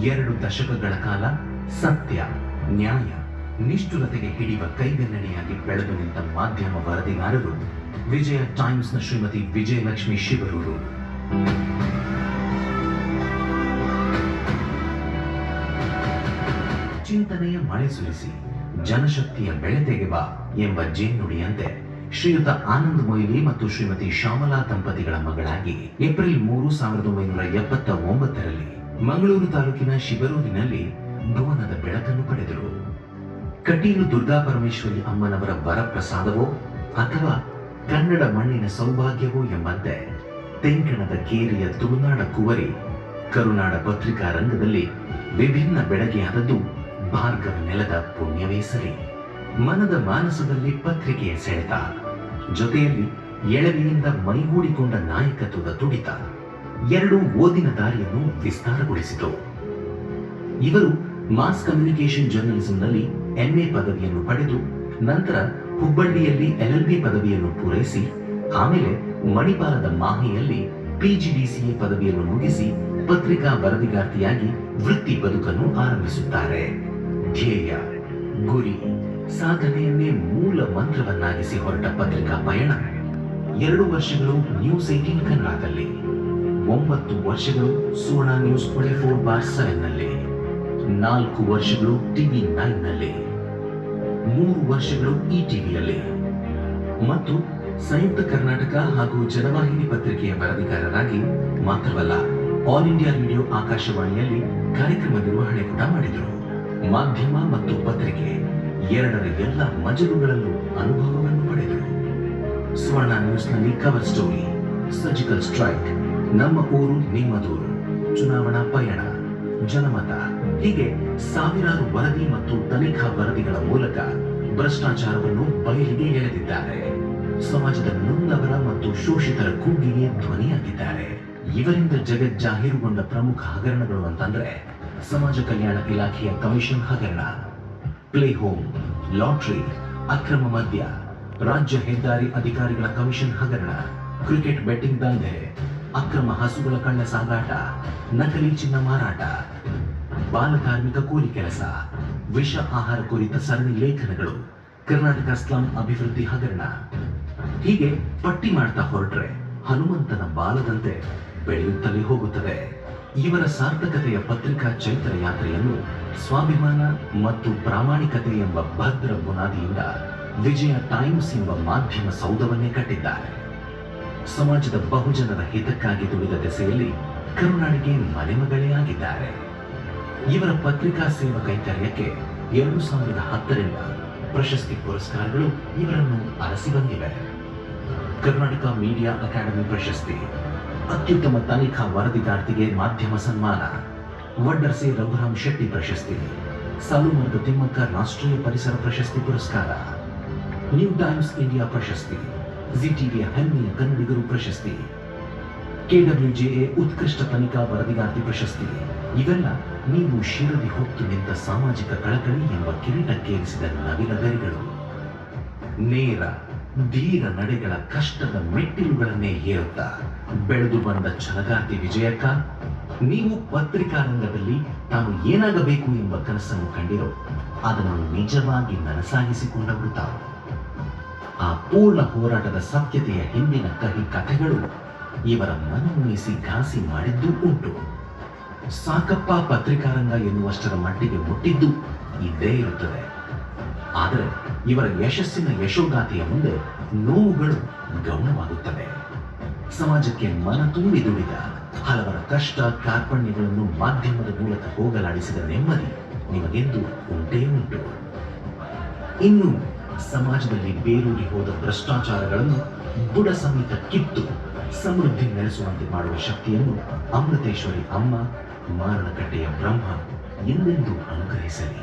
2 ದಶಕಗಳ ಕಾಲ ಸತ್ಯ, ನ್ಯಾಯ, ನಿಷ್ಠುರತೆಗೆ ಹಿಡಿಯುವ ಕೈಗನ್ನಡಿಯಾಗಿ ಬೆಳೆದು ನಿಂತ ಮಾಧ್ಯಮ ವರದಿಗಾರರು ವಿಜಯ ಟೈಮ್ಸ್ನ ಶ್ರೀಮತಿ ವಿಜಯಲಕ್ಷ್ಮಿ ಶಿವರೂರು. ಚಿಂತನೆಯ ಮಳೆ ಸುರಿಸಿ ಜನಶಕ್ತಿಯ ಬೆಳೆ ತೆಗೆವ ಎಂಬ ಜೇನುಡಿಯಂತೆ ಶ್ರೀಯುತ ಆನಂದ್ ಮೊಯ್ಲಿ ಮತ್ತು ಶ್ರೀಮತಿ ಶ್ಯಾಮಲಾ ದಂಪತಿಗಳ ಮಗಳಾಗಿ ಏಪ್ರಿಲ್ 3, 1979ರಲ್ಲಿ ಮಂಗಳೂರು ತಾಲೂಕಿನ ಶಿವರೂರಿನಲ್ಲಿ ಭುವನದ ಬೆಳಕನ್ನು ಪಡೆದರು. ಕಟೀಲು ದುರ್ಗಾ ಪರಮೇಶ್ವರಿ ಅಮ್ಮನವರ ವರಪ್ರಸಾದವೋ ಅಥವಾ ಕನ್ನಡ ಮಣ್ಣಿನ ಸೌಭಾಗ್ಯವೋ ಎಂಬಂತೆ ತೆಂಕಣದ ಕೇರಿಯ ತುಳುನಾಡ ಕುವರಿ ಕರುನಾಡ ಪತ್ರಿಕಾ ರಂಗದಲ್ಲಿ ವಿಭಿನ್ನ ಬೆಳಗೆಯಾದದ್ದು ಭಾರ್ಗವ ನೆಲದ ಪುಣ್ಯವೇ ಸರಿ. ಮನದ ಮಾನಸದಲ್ಲಿ ಪತ್ರಿಕೆಯ ಸೆಳೆತ, ಜೊತೆಯಲ್ಲಿ ಎಳವೆಯಿಂದ ಮೈಗೂಡಿಕೊಂಡ ನಾಯಕತ್ವದ ತುಡಿತ ಎರಡೂ ಓದಿನ ದಾರಿಯನ್ನು ವಿಸ್ತಾರಗೊಳಿಸಿತು. ಇವರು ಮಾಸ್ ಕಮ್ಯುನಿಕೇಶನ್ ಜರ್ನಲಿಸಂನಲ್ಲಿ MA ಪದವಿಯನ್ನು ಪಡೆದು ನಂತರ ಹುಬ್ಬಳ್ಳಿಯಲ್ಲಿ LLB ಪದವಿಯನ್ನು ಪೂರೈಸಿ ಆಮೇಲೆ ಮಣಿಪಾಲದ ಮಾಹೆಯಲ್ಲಿ PGDCA ಪದವಿಯನ್ನು ಮುಗಿಸಿ ಪತ್ರಿಕಾ ವರದಿಗಾರ್ತಿಯಾಗಿ ವೃತ್ತಿ ಬದುಕನ್ನು ಆರಂಭಿಸುತ್ತಾರೆ. ಧ್ಯೇಯ, ಗುರಿ, ಸಾಧನೆಯನ್ನೇ ಮೂಲ ಮಂತ್ರವನ್ನಾಗಿಸಿ ಹೊರಟ ಪತ್ರಿಕಾ ಪಯಣ 2 ವರ್ಷಗಳು ನ್ಯೂಸ್ 18 ಕನ್ನಡದಲ್ಲಿ, 9 ವರ್ಷಗಳು ಸುವರ್ಣ ನ್ಯೂಸ್ 24/7ನಲ್ಲಿ, 4 ವರ್ಷಗಳು TV9 ನಲ್ಲಿ, 3 ವರ್ಷಗಳು ETVಯಲ್ಲಿ ಮತ್ತು ಸಂಯುಕ್ತ ಕರ್ನಾಟಕ ಹಾಗೂ ಜನವಾಹಿನಿ ಪತ್ರಿಕೆಯ ವರದಿಗಾರರಾಗಿ ಮಾತ್ರವಲ್ಲ ಆಲ್ ಇಂಡಿಯಾ ರೇಡಿಯೋ ಆಕಾಶವಾಣಿಯಲ್ಲಿ ಕಾರ್ಯಕ್ರಮ ನಿರ್ವಹಣೆ ಕೂಡ ಮಾಡಿದರು. ಮಾಧ್ಯಮ ಮತ್ತು ಪತ್ರಿಕೆ ಎರಡರ ಎಲ್ಲ ಮಜಲುಗಳಲ್ಲೂ ಅನುಭವವನ್ನು ಪಡೆದರು. ಸುವರ್ಣ ನ್ಯೂಸ್ನಲ್ಲಿ ಕವರ್ ಸ್ಟೋರಿ, ಸರ್ಜಿಕಲ್ ಸ್ಟ್ರೈಕ್, ನಮ್ಮ ಊರು ನಿಮ್ಮದೂರು, ಚುನಾವಣಾ ಪಯಣ, ಜನಮತ ಹೀಗೆ ಸಾವಿರಾರು ವರದಿ ಮತ್ತು ತನಿಖಾ ವರದಿಗಳ ಮೂಲಕ ಭ್ರಷ್ಟಾಚಾರವನ್ನು ಬಯಲಿಗೆ ಎಳೆದಿದ್ದಾರೆ. ಸಮಾಜದ ನೊಂದವರ ಮತ್ತು ಶೋಷಿತರ ಕೂಗಿಗೆ ಧ್ವನಿಯಾಗಿದ್ದಾರೆ. ಇವರಿಂದ ಜಗಜ್ಜಾಹೀರುಗೊಂಡ ಪ್ರಮುಖ ಹಗರಣಗಳು ಅಂತಂದ್ರೆ ಸಮಾಜ ಕಲ್ಯಾಣ ಇಲಾಖೆಯ ಕಮಿಷನ್ ಹಗರಣ, ಪ್ಲೇ ಹೋಮ್, ಲಾಟರಿ, ಅಕ್ರಮ ಮದ್ಯ, ರಾಜ್ಯ ಹೆದ್ದಾರಿ ಅಧಿಕಾರಿಗಳ ಕಮಿಷನ್ ಹಗರಣ, ಕ್ರಿಕೆಟ್ ಬೆಟ್ಟಿಂಗ್ ದಂಧೆ, ಅಕ್ರಮ ಹಸುಗಳ ಕಳ್ಳ ಸಾಗಾಟ, ನಕಲಿ ಚಿನ್ನ ಮಾರಾಟ, ಬಾಲಕಾರ್ಮಿಕ ಕೂಲಿ ಕೆಲಸ, ವಿಷ ಆಹಾರ ಕುರಿತ ಸರಣಿ ಲೇಖನಗಳು, ಕರ್ನಾಟಕ ಸ್ಲಂ ಅಭಿವೃದ್ಧಿ ಹಗರಣ ಹೀಗೆ ಪಟ್ಟಿ ಮಾಡ್ತಾ ಹೊರಟ್ರೆ ಹನುಮಂತನ ಬಾಲದಂತೆ ಬೆಳೆಯುತ್ತಲೇ ಹೋಗುತ್ತದೆ. ಇವರ ಸಾರ್ಥಕತೆಯ ಪತ್ರಿಕಾ ಚೈತ್ರ ಯಾತ್ರೆಯನ್ನು ಸ್ವಾಭಿಮಾನ ಮತ್ತು ಪ್ರಾಮಾಣಿಕತೆ ಎಂಬ ಭದ್ರ ಬುನಾದಿಯಿಂದ ವಿಜಯ ಟೈಮ್ಸ್ ಎಂಬ ಮಾಧ್ಯಮ ಸೌಧವನ್ನೇ ಕಟ್ಟಿದ್ದಾರೆ. ಸಮಾಜದ ಬಹುಜನರ ಹಿತಕ್ಕಾಗಿ ದುಡಿದ ದೆಸೆಯಲ್ಲಿ ಕರುನಾಡಿಗೆ ಮನೆಮಗಳೇ ಆಗಿದ್ದಾರೆ. ಇವರ ಪತ್ರಿಕಾ ಸೇವಾ ಕೈಂಕರ್ಯಕ್ಕೆ 2010ರಿಂದ ಪ್ರಶಸ್ತಿ ಪುರಸ್ಕಾರಗಳು ಇವರನ್ನು ಅರಸಿ ಬಂದಿವೆ. ಕರ್ನಾಟಕ ಮೀಡಿಯಾ ಅಕಾಡೆಮಿ ಪ್ರಶಸ್ತಿ, ಅತ್ಯುತ್ತಮ ತನಿಖಾ ವರದಿಗಾರ್ತಿಗೆ ಮಾಧ್ಯಮ ಸನ್ಮಾನ, ವಡ್ಡರ್ಸೆ ರಘುರಾಮ್ ಶೆಟ್ಟಿ ಪ್ರಶಸ್ತಿ, ಸಾಲುಮರದ ತಿಮ್ಮಕ್ಕ ರಾಷ್ಟ್ರೀಯ ಪರಿಸರ ಪ್ರಶಸ್ತಿ ಪುರಸ್ಕಾರ, ನ್ಯೂ ಟೈಮ್ಸ್ ಇಂಡಿಯಾ ಪ್ರಶಸ್ತಿ, ZTVಯ ಹೆಮ್ಮೆಯ ಕನ್ನಡಿಗರು ಪ್ರಶಸ್ತಿ, KWJA ಉತ್ಕೃಷ್ಟ ತನಿಖಾ ವರದಿಗಾರ್ತಿ ಪ್ರಶಸ್ತಿ ಇವೆಲ್ಲ ನೀವು ಶಿರದಿ ಹೊತ್ತು ನಿಂತ ಸಾಮಾಜಿಕ ಕಳಕಳಿ ಎಂಬ ಕಿರೀಟಕ್ಕೇರಿಸಿದ ನವಿಲ ಗರಿಗಳು. ನೇರ ಧೀರ ನಡೆಗಳ ಕಷ್ಟದ ಮೆಟ್ಟಿಲುಗಳನ್ನೇ ಏರುತ್ತಾ ಬೆಳೆದು ಬಂದ ಛಲಗಾರ್ತಿ ವಿಜಯಕ್ಕ, ನೀವು ಪತ್ರಿಕಾ ರಂಗದಲ್ಲಿ ತಾನು ಏನಾಗಬೇಕು ಎಂಬ ಕನಸನ್ನು ಕಂಡಿರೋ ಅದನ್ನು ನಿಜವಾಗಿ ನನಸಾಗಿಸಿಕೊಂಡವರು ತಾವು. ಆ ಪೂರ್ಣ ಹೋರಾಟದ ಸತ್ಯತೆಯ ಹಿಂದಿನ ಕಹಿ ಕಥೆಗಳು ಇವರ ಮನಮುನಿಸಿ ಘಾಸಿ ಮಾಡಿದ್ದೂ ಉಂಟು. ಸಾಕಪ್ಪ ಪತ್ರಿಕಾರಂಗ ಎನ್ನುವಷ್ಟರ ಮಟ್ಟಿಗೆ ಮುಟ್ಟಿದ್ದು ಇದ್ದೇ ಇರುತ್ತದೆ. ಆದರೆ ಇವರ ಯಶಸ್ಸಿನ ಯಶೋಗಾಥೆಯ ಮುಂದೆ ನೋವುಗಳು ಗೌಣವಾಗುತ್ತವೆ. ಸಮಾಜಕ್ಕೆ ಮನ ತುಂಬಿ ದುಡಿದ ಹಲವರ ಕಷ್ಟ ಕಾರ್ಪಣ್ಯಗಳನ್ನು ಮಾಧ್ಯಮದ ಮೂಲಕ ಹೋಗಲಾಡಿಸಿದ ನೆಮ್ಮದಿ ನಿಮಗೆಂದು ಉಂಟೇ ಉಂಟು. ಇನ್ನು ಸಮಾಜದಲ್ಲಿ ಬೇರೂರಿ ಹೋದ ಭ್ರಷ್ಟಾಚಾರಗಳನ್ನು ಬುಡ ಸಮೇತ ಕಿತ್ತು ಸಮೃದ್ಧಿ ನೆಲೆಸುವಂತೆ ಮಾಡುವ ಶಕ್ತಿಯನ್ನು ಅಮೃತೇಶ್ವರಿ ಅಮ್ಮ, ಮಾರಣಕಟ್ಟೆಯ ಬ್ರಹ್ಮ ಎಂದೆಂದೂ ಅನುಗ್ರಹಿಸಲಿ.